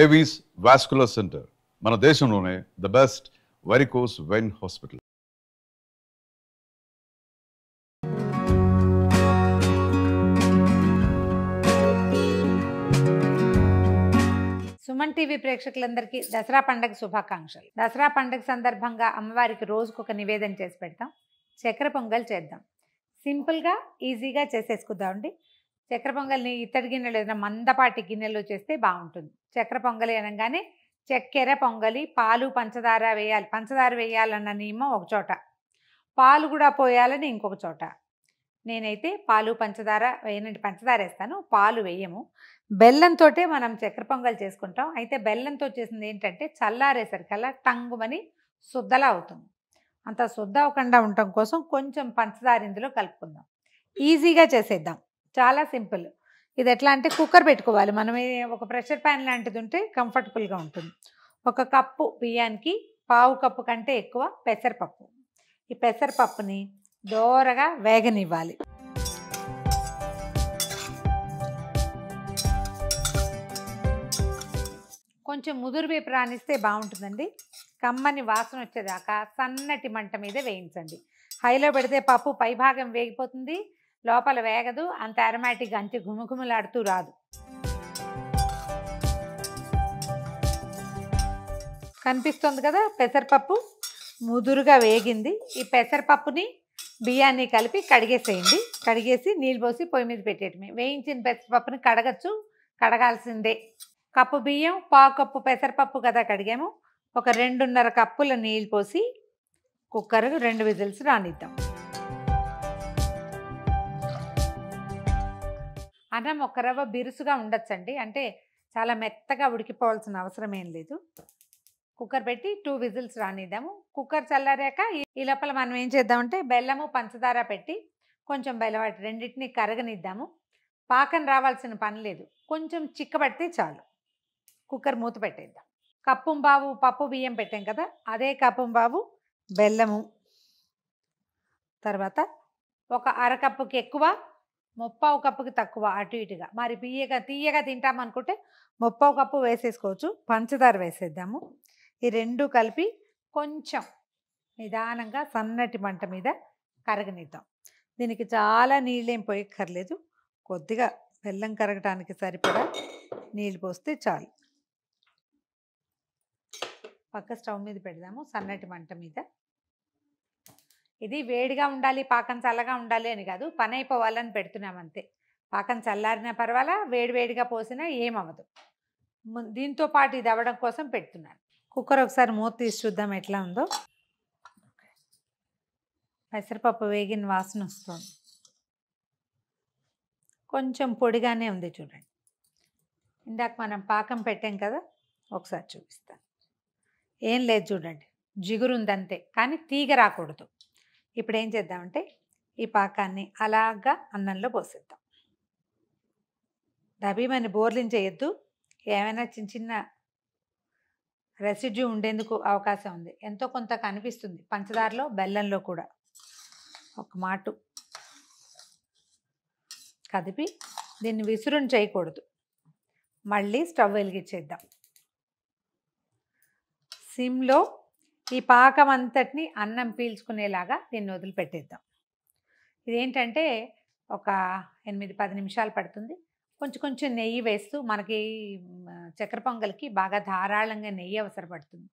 Avis vascular centre మన దేశంలోనే the best varicose vein hospital. Suman TV ప్రేక్షకులందరికీ దసరా పండుగ శుభాకాంక్షలు. దసరా పండుగ సందర్భంగా అమ్మవారికి రోజుకొక నివేదన చేసి పెడతాం. చక్కెర పొంగల్ చేద్దాం. సింపుల్గా ఈజీగా చేసేసుకుందామండి. చక్కెర పొంగల్ని ఇత్తడి గిన్నెలు ఏదైనా మందపాటి గిన్నెలో చేస్తే బాగుంటుంది. చక్కెర పొంగలి అనగానే చక్కెర పొంగలి, పాలు పంచదార వేయాలి. పంచదార వేయాలన్న నియమం ఒక చోట, పాలు కూడా పోయాలని ఇంకొక చోట. నేనైతే పాలు పంచదార వేయనండి, పంచదార వేస్తాను, పాలు వేయము. బెల్లంతో మనం చక్కెర పొంగల్ చేసుకుంటాం. అయితే బెల్లంతో చేసింది ఏంటంటే చల్లారేసరికల్లా టంగుమని శుద్ధలా అవుతుంది. అంత శుద్ధ అవ్వకుండా ఉండటం కోసం కొంచెం పంచదార ఇందులో కలుపుకుందాం. ఈజీగా చేసేద్దాం, చాలా సింపుల్. ఇది ఎట్లా అంటే కుక్కర్ పెట్టుకోవాలి. మనం ఒక ప్రెషర్ ప్యాన్ లాంటిది ఉంటే కంఫర్టబుల్గా ఉంటుంది. 1 కప్పు బియ్యానికి 1/2 కప్పు కంటే ఎక్కువ పెసరపప్పు. ఈ పెసరపప్పుని దోరగా వేగనివ్వాలి. కొంచెం ముదురు వేపు రానిస్తే బాగుంటుందండి. కమ్మని వాసన వచ్చేదాకా సన్నటి మంట మీద వేయించండి. హైలో పెడితే పప్పు పైభాగం వేగిపోతుంది, లోపల వేగదు, అంత అరోమాటిక్ అంతే గుమగుమలాడుతూ రాదు. కనిపిస్తుంది కదా, పెసరపప్పు ముదురుగా వేగింది. ఈ పెసరపప్పుని బియ్యాన్ని కలిపి కడిగేసేయండి. కడిగేసి నీళ్ళు పోసి పొయ్యి మీద పెట్టేయటమే. వేయించిన పెసరపప్పుని కడగచ్చు, కడగాల్సిందే. కప్పు బియ్యం, 1/4 కప్పు పెసరపప్పు కదా కడిగాము. ఒక 2.5 కప్పుల నీళ్ళు పోసి కుక్కర్ 2 విజిల్స్ రానిద్దాం. అన్నం ఒక రవ్వ బిరుసుగా ఉండొచ్చండి, అంటే చాలా మెత్తగా ఉడికిపోవాల్సిన అవసరం ఏం లేదు. కుక్కర్ పెట్టి 2 విజిల్స్ రానిద్దాము. కుక్కర్ చల్లారాక ఈ లోపల మనం ఏం చేద్దామంటే బెల్లము పంచదార పెట్టి కొంచెం బెల్లవాటి రెండింటిని కరగనిద్దాము. పాకం రావాల్సిన పని లేదు, కొంచెం చిక్కబడితే చాలు. కుక్కర్ మూత పెట్టేద్దాం. 1.5 కప్పు పప్పు బియ్యం పెట్టాం కదా, అదే 1 కప్పు బెల్లము, తర్వాత ఒక 1/2 కప్పుకి ఎక్కువ, 1/4 కప్పుకి తక్కువ, అటు ఇటుగా. మరి తీయగా తింటామనుకుంటే 1/4 కప్పు వేసేసుకోవచ్చు. పంచదార వేసేద్దాము. ఈ 2 కలిపి కొంచెం నిదానంగా సన్నటి మంట మీద కరగనిద్దాం. దీనికి చాలా నీళ్ళేం పోయక్కర్లేదు, కొద్దిగా బెల్లం కరగటానికి సరిపడా నీళ్ళు పోస్తే చాలు. పక్క స్టవ్ మీద పెడదాము, సన్నటి మంట మీద. ఇది వేడిగా ఉండాలి, పాకం చల్లగా ఉండాలి అని కాదు, పని అయిపోవాలని పెడుతున్నాం అంతే. పాకం చల్లారినా పర్వాలా, వేడివేడిగా పోసినా ఏమవ్వదు. దీంతో పాటు ఇది అవ్వడం కోసం పెడుతున్నాను. కుక్కర్ ఒకసారి మూత తీసి చూద్దాం ఎట్లా ఉందో. పెసరపప్పు వేగిన వాసన వస్తుంది, కొంచెం పొడిగానే ఉంది చూడండి. ఇందాక మనం పాకం పెట్టాం కదా, ఒకసారి చూపిస్తాను. ఏం లేదు చూడండి, జిగురు ఉందంతే, కానీ తీగ రాకూడదు. ఇప్పుడు ఏం చేద్దామంటే ఈ పాకాన్ని అలాగా అన్నంలో పోసేద్దాం. డబీమని బోర్లించేయద్దు, ఏమైనా చిన్న చిన్న రెసిడ్యూ ఉండేందుకు అవకాశం ఉంది. ఎంతో కొంత కనిపిస్తుంది పంచదారలో, బెల్లంలో కూడా. ఒక మాటు కదిపి దీన్ని విసురుని చేయకూడదు. మళ్ళీ స్టవ్ వెలిగించేద్దాం. సిమ్లో ఈ పాకం అంతటిని అన్నం పీల్చుకునేలాగా దీన్ని వదిలిపెట్టేద్దాం. ఇదేంటంటే ఒక 8-10 నిమిషాలు పడుతుంది. కొంచెం నెయ్యి వేస్తూ, మనకి చక్కెర పొంగల్కి బాగా ధారాళంగా నెయ్యి అవసరపడుతుంది.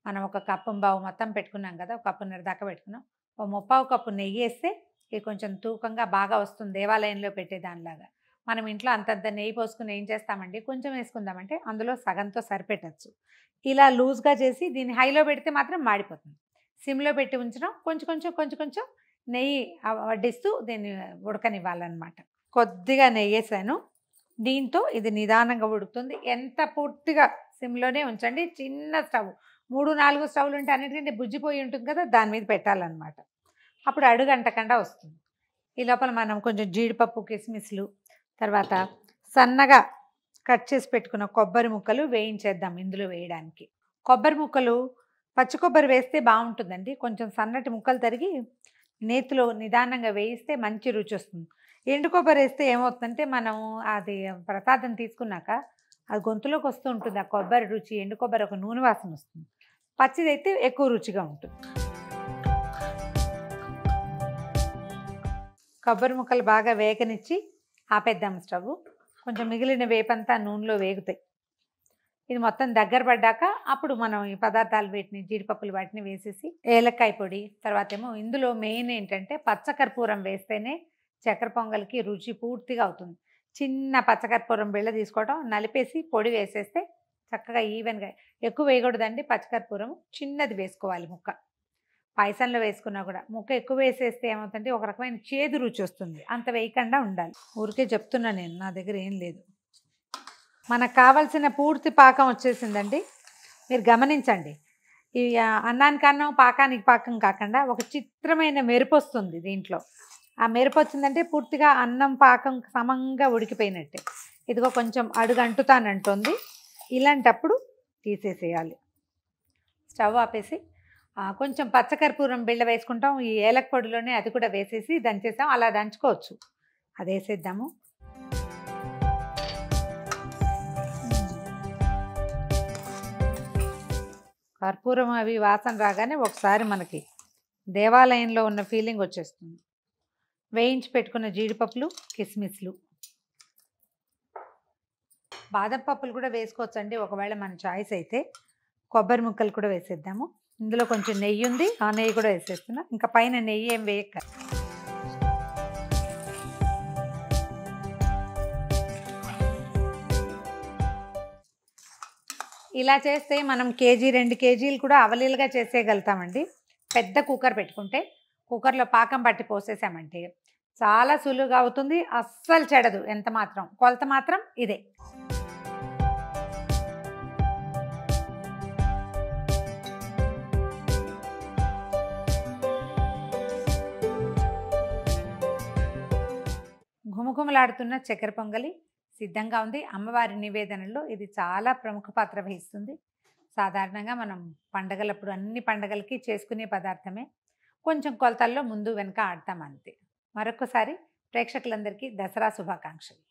మనం 1 కప్పు మొత్తం పెట్టుకున్నాం కదా, 1 కప్పున్నర దాకా పెట్టుకున్నాం. 1/4 కప్పు నెయ్యి వేస్తే ఇది కొంచెం తూకంగా బాగా వస్తుంది, దేవాలయంలో పెట్టేదానిలాగా. మనం ఇంట్లో అంతంత నెయ్యి పోసుకుని ఏం చేస్తామండి, కొంచెం వేసుకుందామంటే అందులో సగంతో సరిపెట్టచ్చు. ఇలా లూజ్గా చేసి దీన్ని హైలో పెడితే మాత్రం మాడిపోతుంది. సిమ్లో పెట్టి ఉంచడం, కొంచెం నెయ్యి వడ్డిస్తూ దీన్ని ఉడకనివ్వాలన్నమాట. కొద్దిగా నెయ్యి వేసాను, దీంతో ఇది నిదానంగా ఉడుకుతుంది. ఎంత పూర్తిగా సిమ్లోనే ఉంచండి. చిన్న స్టవ్, 3-4 స్టవ్లు ఉంటే అన్నిటికంటే బుజ్జిపోయి ఉంటుంది కదా, దాని మీద పెట్టాలన్నమాట. అప్పుడు అడుగంటకుండా వస్తుంది. ఈ లోపల మనం కొంచెం జీడిపప్పు, కిస్మిస్లు, తర్వాత సన్నగా కట్ చేసి పెట్టుకున్న కొబ్బరి ముక్కలు వేయించేద్దాం ఇందులో వేయడానికి. కొబ్బరి ముక్కలు పచ్చి కొబ్బరి వేస్తే బాగుంటుందండి. కొంచెం సన్నటి ముక్కలు తరిగి నేతిలో నిదానంగా వేయిస్తే మంచి రుచి వస్తుంది. ఎండు కొబ్బరి వేస్తే ఏమవుతుందంటే మనం అది ప్రసాదం తీసుకున్నాక అది గొంతులోకి వస్తూ ఉంటుంది. ఆ కొబ్బరి రుచి, ఎండు కొబ్బరి ఒక నూనె వాసన వస్తుంది. పచ్చిదైతే ఎక్కువ రుచిగా ఉంటుంది. కొబ్బరి ముక్కలు బాగా వేగనిచ్చి ఆపేద్దాం స్టవ్. కొంచెం మిగిలిన వేపంతా నూనెలో వేగుతాయి. ఇది మొత్తం దగ్గర పడ్డాక అప్పుడు మనం ఈ పదార్థాలు వీటిని జీడిపప్పులు వాటిని వేసేసి ఏలక్కాయ పొడి, తర్వాత ఏమో ఇందులో మెయిన్ ఏంటంటే పచ్చకర్పూరం వేస్తేనే చక్కెర పొంగల్కి రుచి పూర్తిగా అవుతుంది. చిన్న పచ్చకర్పూరం బిళ్ళ తీసుకోవడం, నలిపేసి పొడి వేసేస్తే చక్కగా ఈవెన్గా. ఎక్కువ వేయకూడదండి పచ్చకర్పూరం, చిన్నది వేసుకోవాలి ముక్క. పాయసంలో వేసుకున్నా కూడా ముక్క ఎక్కువ వేసేస్తే ఏమవుతుందంటే ఒక రకమైన చేదు రుచి వస్తుంది. అంత వేయకుండా ఉండాలి. ఊరికే చెప్తున్నా నేను, నా దగ్గర ఏం లేదు. మనకు కావాల్సిన పూర్తి పాకం వచ్చేసిందండి. మీరు గమనించండి, ఈ అన్నానికి అన్నం పాకానికి పాకం కాకుండా ఒక చిత్రమైన మెరుపు వస్తుంది దీంట్లో. ఆ మెరుపు వచ్చిందంటే పూర్తిగా అన్నం పాకం సమంగా ఉడికిపోయినట్టే. ఇదిగో కొంచెం అడుగు అంటుతానంటుంది. ఇలాంటప్పుడు తీసేసేయాలి. స్టవ్ ఆపేసి కొంచెం పచ్చకర్పూరం బిళ్ళ వేసుకుంటాం. ఈ ఏలక పొడిలోనే అది కూడా వేసేసి దంచేసాం. అలా దంచుకోవచ్చు. అది వేసేద్దాము. కర్పూరం అవి వాసన రాగానే ఒకసారి మనకి దేవాలయంలో ఉన్న ఫీలింగ్ వచ్చేస్తుంది. వేయించి పెట్టుకున్న జీడిపప్పులు, కిస్మిస్లు, బాదం పప్పులు కూడా వేసుకోవచ్చండి ఒకవేళ మన చాయిస్ అయితే. కొబ్బరి ముక్కలు కూడా వేసేద్దాము. ఇందులో కొంచెం నెయ్యి ఉంది, ఆ నెయ్యి కూడా వేసేస్తున్నా. ఇంకా పైన నెయ్యి ఏం వేయక. ఇలా చేస్తే మనం కేజీ 2 కేజీలు కూడా అవలీలుగా చేసేయగలుగుతామండి. పెద్ద కుక్కర్ పెట్టుకుంటే కుక్కర్లో పాకం పట్టి పోసేసామంటే చాలా సులువుగా అవుతుంది. అస్సలు చెడదు. ఎంత మాత్రం కొలత మాత్రం ఇదే. ఘుమఘుమలాడుతున్న చక్కెర పొంగలి సిద్ధంగా ఉంది. అమ్మవారి నివేదనలో ఇది చాలా ప్రముఖ పాత్ర వహిస్తుంది. సాధారణంగా మనం పండగలప్పుడు అన్ని పండగలకి చేసుకునే పదార్థమే. కొంచెం కొలతల్లో ముందు వెనక ఆడతాం అంతే. మరొకసారి ప్రేక్షకులందరికీ దసరా శుభాకాంక్షలు.